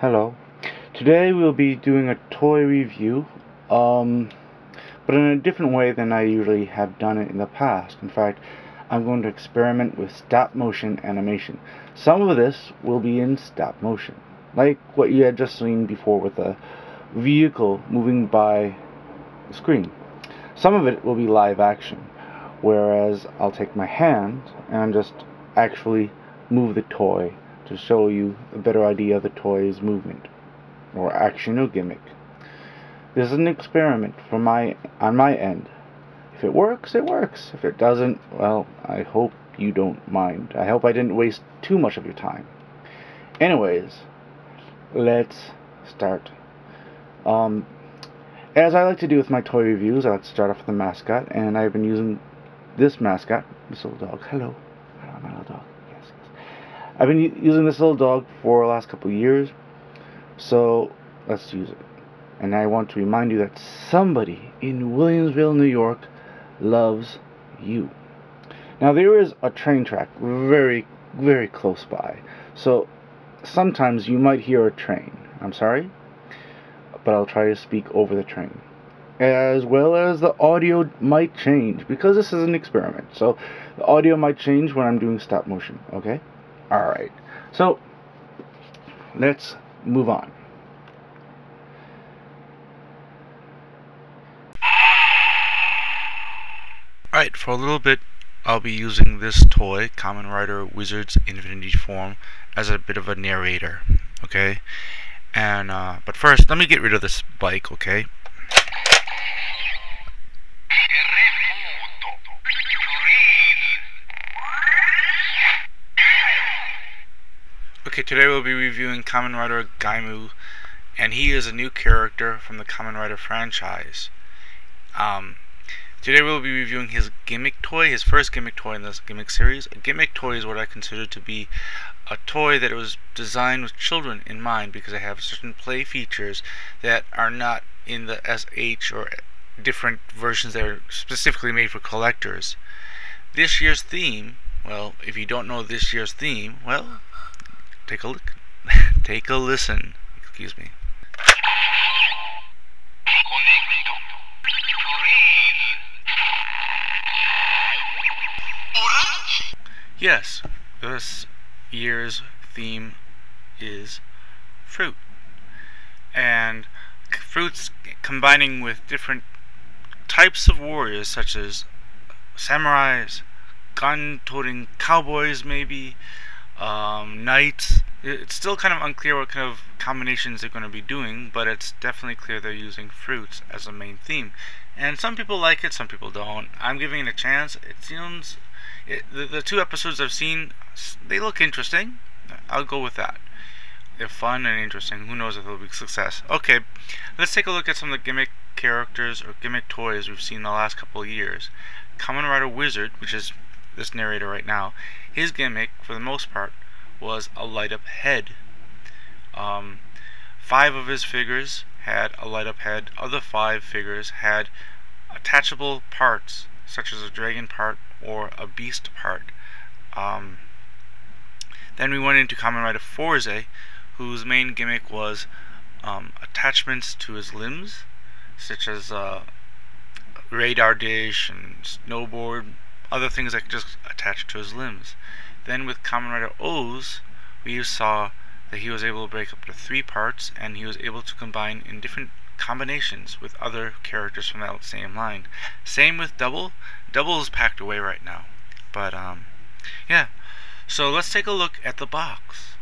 Hello. Today we'll be doing a toy review, but in a different way than I usually have done it in the past. In fact, I'm going to experiment with stop motion animation. Some of this will be in stop motion, like what you had just seen before with a vehicle moving by the screen. Some of it will be live action, whereas I'll take my hand and just actually move the toy to show you a better idea of the toy's movement, or action or gimmick. This is an experiment on my end. If it works, it works. If it doesn't, well, I hope you don't mind. I hope I didn't waste too much of your time. Anyways, let's start. As I like to do with my toy reviews, I like to start off with the mascot, and I've been using this mascot, this little dog. Hello. Hello, my little dog. Yes. I've been using this little dog for the last couple of years, so let's use it. And I want to remind you that somebody in Williamsville, New York loves you. Now, there is a train track very, very close by, so sometimes you might hear a train. I'm sorry, but I'll try to speak over the train. As well as the audio might change, because this is an experiment, so the audio might change when I'm doing stop motion, okay? Alright, so let's move on. Alright, for a little bit I'll be using this toy, Kamen Rider Wizard's Infinity Form, as a bit of a narrator, okay? And but first, let me get rid of this bike, okay? Okay, today we'll be reviewing Kamen Rider Gaim, and he is a new character from the Kamen Rider franchise. Today we'll be reviewing his gimmick toy, his first gimmick toy in this gimmick series. A gimmick toy is what I consider to be a toy that was designed with children in mind, because they have certain play features that are not in the SH or different versions that are specifically made for collectors. This year's theme, well, if you don't know this year's theme, well, take a look. Take a listen. Excuse me. Yes, this year's theme is fruit. And fruits combining with different types of warriors, such as samurais, gun-toting cowboys maybe, knights. It's still kind of unclear what kind of combinations they're going to be doing, but it's definitely clear they're using fruits as a main theme. And some people like it, some people don't. I'm giving it a chance. It seems... the two episodes I've seen, they look interesting. I'll go with that. They're fun and interesting. Who knows if they'll be a success. Okay, let's take a look at some of the gimmick characters or gimmick toys we've seen the last couple of years. Kamen Rider Wizard, which is this narrator right now, his gimmick, for the most part, was a light-up head. 5 of his figures had a light-up head. Other 5 figures had attachable parts, such as a dragon part or a beast part. Then we went into Kamen Rider Forze, whose main gimmick was attachments to his limbs, such as radar dish and snowboard, other things that could just attach to his limbs. Then with Kamen Rider O's, we saw that he was able to break up to 3 parts, and he was able to combine in different combinations with other characters from that same line. Same with Double. Double is packed away right now. But yeah. So let's take a look at the box.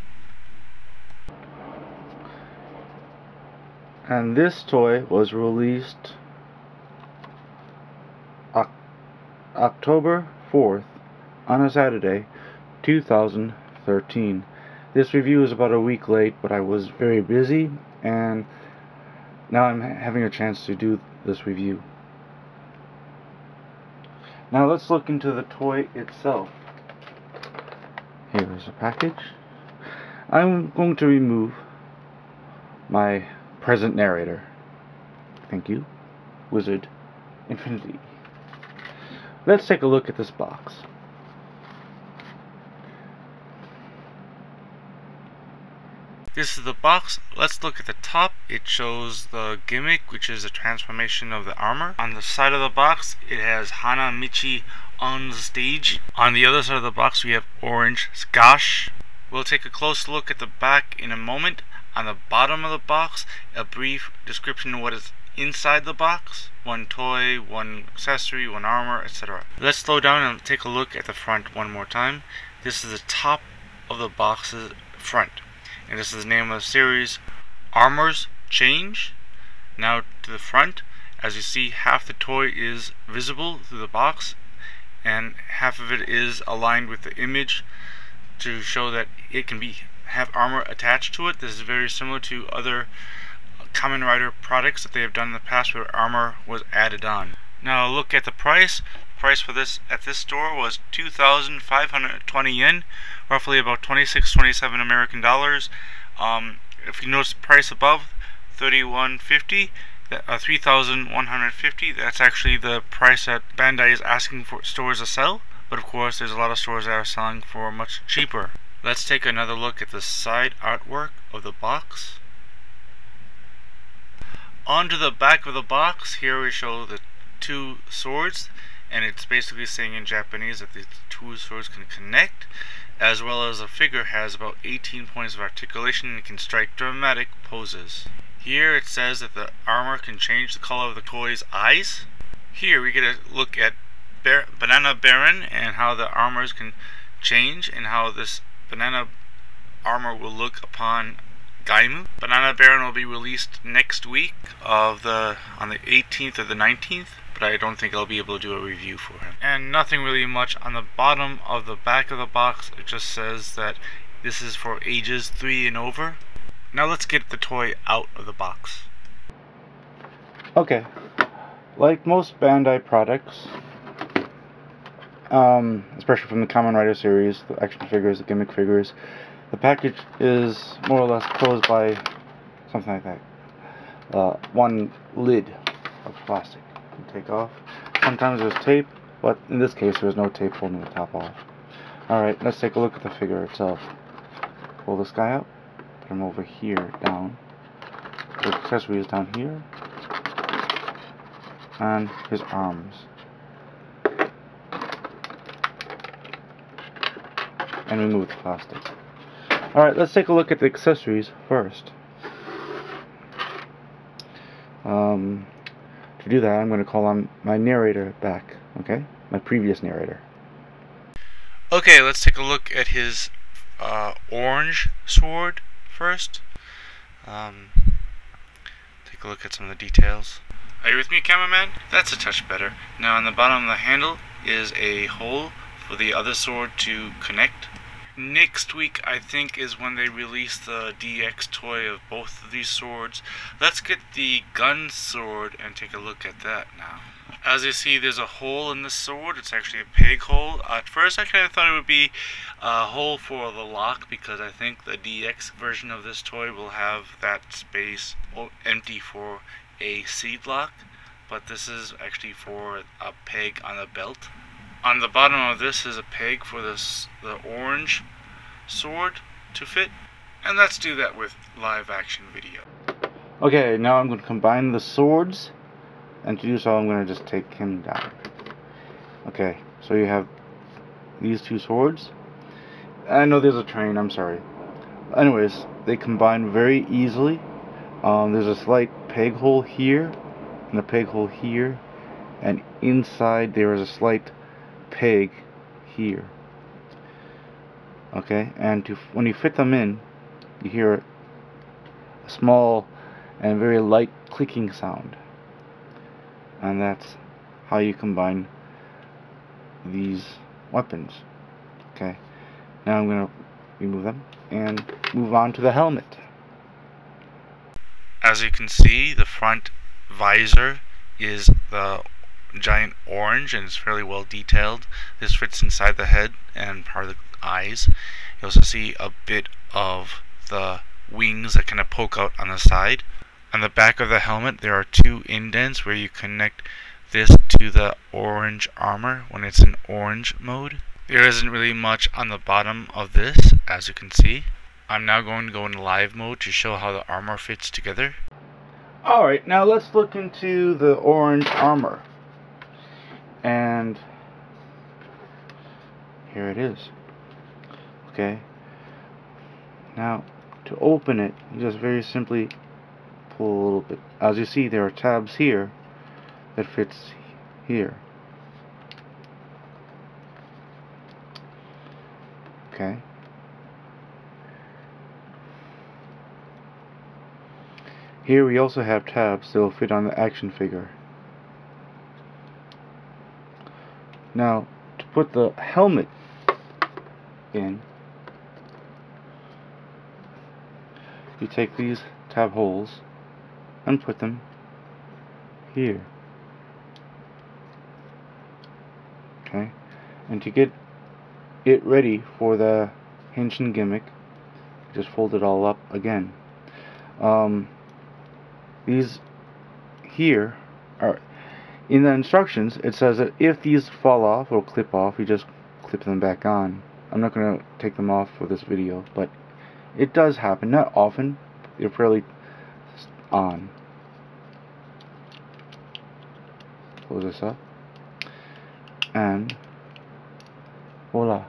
And this toy was released October 4th on a Saturday, 2013. This review is about a week late, but I was very busy, and now I'm having a chance to do this review. Now let's look into the toy itself. Here is a package. I'm going to remove my present narrator. Thank you, Wizard Infinity. Let's take a look at this box. This is the box. Let's look at the top. It shows the gimmick, which is a transformation of the armor. On the side of the box, it has Hana Michi on the stage. On the other side of the box, we have Orange Skash. We'll take a close look at the back in a moment. On the bottom of the box, a brief description of what is inside the box. One toy, one accessory, one armor, etc. Let's slow down and take a look at the front one more time. This is the top of the box's front. And this is the name of the series, Armors Change. Now to the front, as you see, half the toy is visible through the box, and half of it is aligned with the image to show that it can have armor attached to it. This is very similar to other Kamen Rider products that they have done in the past where armor was added on. Now look at the price. The price for this at this store was 2,520 yen, roughly about 26-27 American dollars. If you notice the price above, 3,150, 3,150. That's actually the price that Bandai is asking for stores to sell. But of course, there's a lot of stores that are selling for much cheaper. Let's take another look at the side artwork of the box. Onto the back of the box, here we show the two swords, and it's basically saying in Japanese that the two swords can connect, as well as the figure has about 18 points of articulation and can strike dramatic poses. Here it says that the armor can change the color of the toy's eyes. Here we get a look at Banana Baron and how the armors can change and how this banana armor will look upon Gaim. Banana Baron will be released next week on the 18th or the 19th, but I don't think I'll be able to do a review for him. And nothing really much on the bottom of the back of the box. It just says that this is for ages 3 and over. Now let's get the toy out of the box. Okay, like most Bandai products, especially from the Kamen Rider series, the action figures, the gimmick figures, the package is more or less closed by something like that. One lid of plastic you can take off. Sometimes there's tape, but in this case there was no tape holding the top off. Alright, let's take a look at the figure itself. Pull this guy out, put him over here, down. The accessory is down here, and his arms. And remove the plastic. Alright, let's take a look at the accessories first. To do that, I'm going to call on my narrator back, okay? My previous narrator. Okay, let's take a look at his orange sword first. Take a look at some of the details. Are you with me, cameraman? That's a touch better. Now on the bottom of the handle is a hole for the other sword to connect. Next week, I think, is when they release the DX toy of both of these swords. Let's get the gun sword and take a look at that now. As you see, there's a hole in the sword. It's actually a peg hole. At first, I kind of thought it would be a hole for the lock, because I think the DX version of this toy will have that space empty for a seed lock. But this is actually for a peg on the belt. On the bottom of this is a peg for the orange sword to fit. And let's do that with live action video. Okay, now I'm going to combine the swords. And to do so, I'm going to just take him down. Okay, so you have these two swords. I know there's a train, I'm sorry. Anyways, they combine very easily. There's a slight peg hole here, and a peg hole here. And inside there is a slight peg here. Okay, and when you fit them in, you hear a small and very light clicking sound, and that's how you combine these weapons. Okay, now I'm going to remove them and move on to the helmet. As you can see, the front visor is the giant orange, and it's fairly well detailed. This fits inside the head and part of the eyes. You also see a bit of the wings that kind of poke out on the side. On the back of the helmet, there are two indents where you connect this to the orange armor when it's in orange mode. There isn't really much on the bottom of this, as you can see. I'm now going to go into live mode to show how the armor fits together. Alright, now let's look into the orange armor. And here it is. Okay. Now, to open it, you just very simply pull a little bit. As you see, there are tabs here that fits here. Okay. Here we also have tabs that will fit on the action figure. Now, to put the helmet in, you take these tab holes and put them here. Okay, and to get it ready for the Henshin gimmick, just fold it all up again. These here are in the instructions. It says that if these fall off or clip off, you just clip them back on. I'm not going to take them off for this video, but it does happen. Not often. They're fairly on. Close this up, and voila,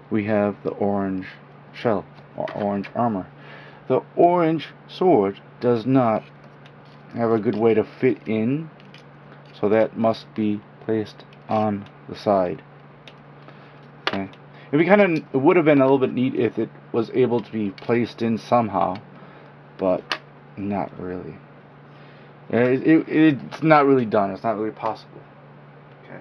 we have the orange shell or orange armor. The orange sword does not have a good way to fit in, so that must be placed on the side. Okay, it would have been a little bit neat if it was able to be placed in somehow, but not really. It's not really done. It's not really possible. Okay.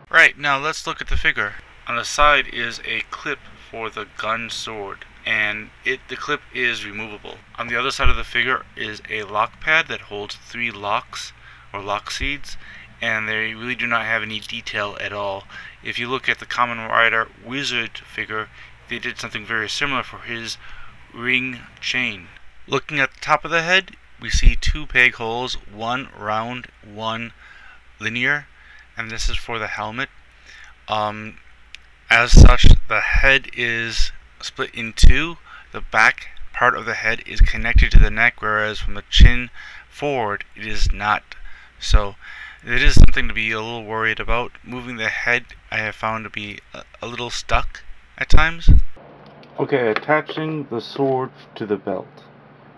Right, now let's look at the figure. On the side is a clip for the gun sword, and the clip is removable. On the other side of the figure is a lock pad that holds 3 locks or lock seeds, and they really do not have any detail at all. If you look at the Kamen Rider Wizard figure, they did something very similar for his ring chain. Looking at the top of the head, we see 2 peg holes, one round, one linear, and this is for the helmet. As such, the head is split in 2. The back part of the head is connected to the neck, whereas from the chin forward it is not. So it is something to be a little worried about. Moving the head I have found to be a little stuck at times. Okay, attaching the sword to the belt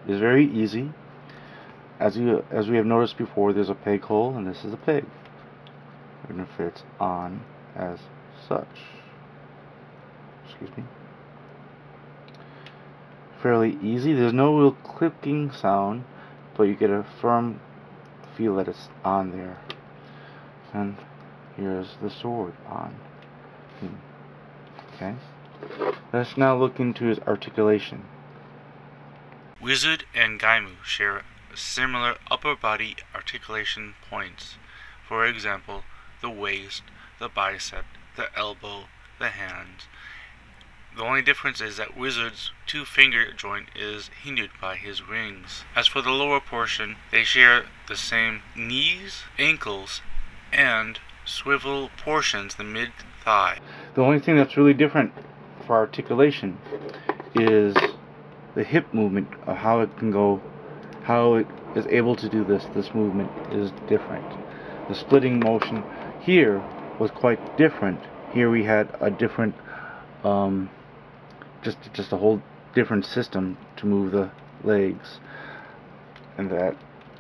is very easy. As we have noticed before, there's a peg hole, and this is a peg. And it fits on as such. Excuse me. Fairly easy. There's no real clicking sound, but you get a firm feel that it's on there. And here's the sword on. Okay. Let's now look into his articulation. Wizard and Gaim share similar upper body articulation points. For example, the waist, the bicep, the elbow, the hands. The only difference is that Wizard's 2-finger joint is hindered by his rings. As for the lower portion, they share the same knees, ankles, and swivel portions, the mid-thigh. The only thing that's really different for articulation is the hip movement of how it can go, how it is able to do this movement is different. The splitting motion here was quite different. Here we had a different just a whole different system to move the legs in that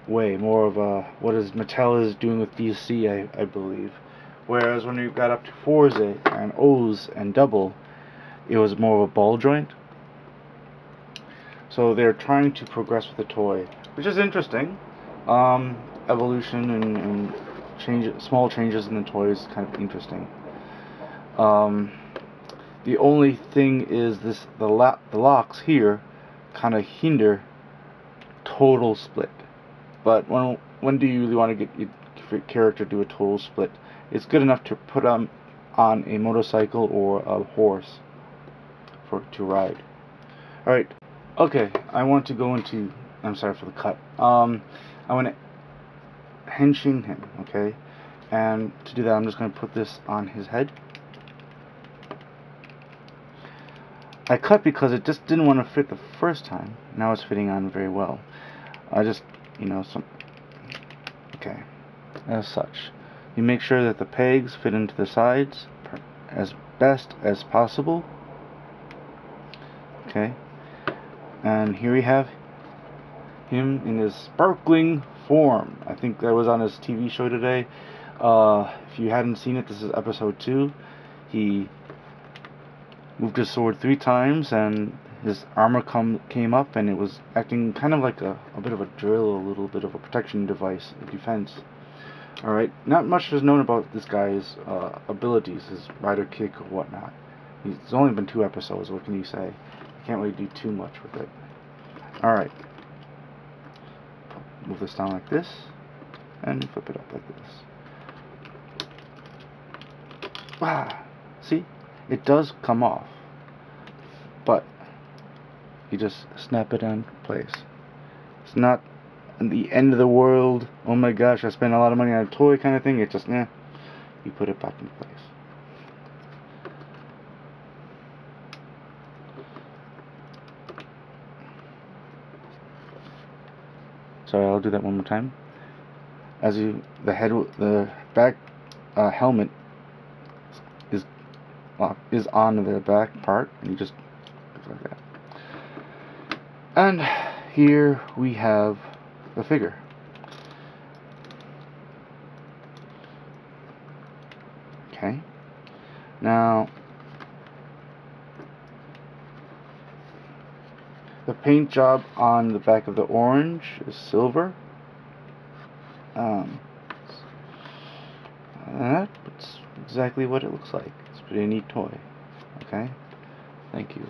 way. More of a what is Mattel is doing with DC, I believe. Whereas when you got up to Forza and O's and Double, it was more of a ball joint. So they're trying to progress with the toy, which is interesting. Evolution and small changes in the toy is kind of interesting. The only thing is the locks here kind of hinder total split. But when do you really want to get your character to do a total split? It's good enough to put on a motorcycle or a horse to ride. Alright, okay, I want to go into, I'm sorry for the cut, I want to henshin him, okay? And to do that, I'm just going to put this on his head. I cut because it just didn't want to fit the first time. Now it's fitting on very well. I just, okay, as such. You make sure that the pegs fit into the sides as best as possible. Okay, and here we have him in his sparkling form. I think that was on his TV show today. If you hadn't seen it, this is episode 2. He moved his sword 3 times and his armor came up, and it was acting kind of like a bit of a drill, a little bit of a protection device, a defense. Alright, not much is known about this guy's abilities, his rider kick or whatnot. It's only been 2 episodes, what can you say? You can't really do too much with it. Alright. Move this down like this, and flip it up like this. Ah, see? It does come off, but you just snap it in place. It's not the end of the world. Oh my gosh, I spent a lot of money on a toy kind of thing. It's just, you put it back in place. Sorry, I'll do that one more time. As the back helmet is on the back part, and you just like that. And here we have the figure. Okay. Now, the paint job on the back of the orange is silver. That's exactly what it looks like. It's a pretty neat toy. Okay? Thank you.